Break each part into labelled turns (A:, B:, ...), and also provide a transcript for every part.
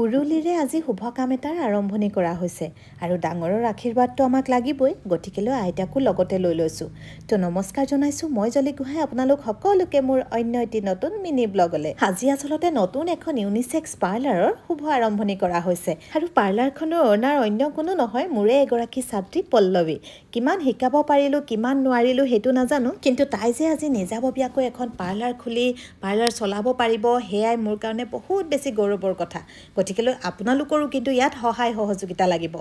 A: উৰুলিৰে আজি শুভ কাম এটাৰ আৰম্ভণি কৰা হৈছে আৰু ডাঙৰৰ আশীৰ্বাদটো আমাক লাগিবই, গতিকেলৈ আইতাকো লগতে লৈ লৈছোঁ। তো নমস্কাৰ জনাইছোঁ মই জলি গোহাঁই আপোনালোক সকলোকে মোৰ অন্য এটি নতুন মিনি ব্লগলৈ। আজি আচলতে নতুন এখন ইউনিচেক্স পাৰ্লাৰৰ শুভ আৰম্ভণি কৰা হৈছে আৰু পাৰ্লাৰখনৰ অ'নাৰ অন্য কোনো নহয়, মোৰে এগৰাকী ছাত্ৰী পল্লৱী। কিমান শিকাব পাৰিলোঁ কিমান নোৱাৰিলোঁ সেইটো নাজানো, কিন্তু তাই যে আজি নিজাববীয়াকৈ এখন পাৰ্লাৰ খুলি পাৰ্লাৰ চলাব পাৰিব সেয়াই মোৰ কাৰণে বহুত বেছি গৌৰৱৰ কথা। গতিকেলৈ আপোনালোকৰো কিন্তু ইয়াত সহায় সহযোগিতা লাগিব।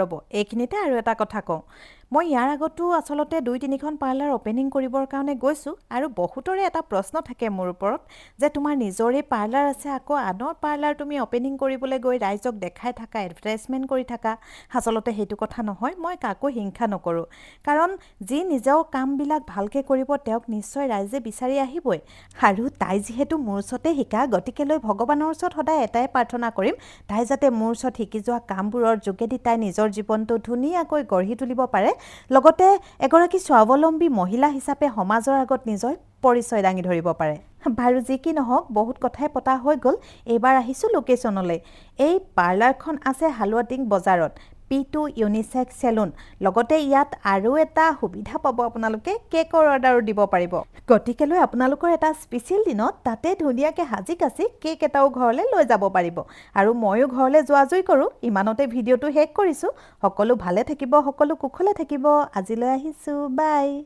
A: ৰ'ব এইখিনিতে আৰু এটা কথা কওঁ, মই ইয়াৰ আগতো আচলতে 2-3খন পাৰ্লাৰ অপেনিং কৰিবৰ কাৰণে গৈছোঁ আৰু বহুতৰে এটা প্ৰশ্ন থাকে মোৰ ওপৰত যে তোমাৰ নিজৰে পাৰ্লাৰ আছে, আকৌ আনৰ পাৰ্লাৰ তুমি অপেনিং কৰিবলৈ গৈ ৰাইজক দেখাই থাকা, এডভাৰটাইজমেণ্ট কৰি থাকা। আচলতে সেইটো কথা নহয়, মই কাকো হিংসা নকৰোঁ, কাৰণ যি নিজৰ কামবিলাক ভালকৈ কৰিব তেওঁক নিশ্চয় ৰাইজে বিচাৰি আহিবই। আৰু তাই যিহেতু মোৰ ওচৰতে শিকা, গতিকেলৈ ভগৱানৰ ওচৰত সদায় এটাই প্ৰাৰ্থনা কৰিম, তাই যাতে মোৰ ওচৰত শিকি যোৱা কামবোৰৰ যোগেদি তাই নিজৰ জীৱনটো ধুনীয়াকৈ গঢ়ি তুলিব পাৰে, লগতে এগৰাকী স্বাৱলম্বী মহিলা হিচাপে সমাজৰ আগত নিজৰ পৰিচয় দাঙি ধৰিব পাৰে। বাৰু যি কি নহওক, বহুত কথাই পতা হৈ গ'ল। এইবাৰ আহিছোঁ লোকেশ্যনলৈ। এই পাৰ্লাৰখন আছে হালুৱাটিং বজাৰত, P2 ইউনিচেক্স চেলুন। লগতে ইয়াত আৰু এটা সুবিধা পাব, আপোনালোকে কেকৰ অৰ্ডাৰো দিব পাৰিব। গতিকেলৈ আপোনালোকৰ এটা স্পেচিয়েল দিনত তাতে ধুনীয়াকৈ সাজি কাচি কেক এটাও ঘৰলৈ লৈ যাব পাৰিব। আৰু ময়ো ঘৰলৈ যোৱা-জুই কৰোঁ। ইমানতে ভিডিঅ'টো শেষ কৰিছোঁ। সকলো ভালে থাকিব, সকলো কুশলে থাকিব। আজিলৈ আহিছোঁ, বাই।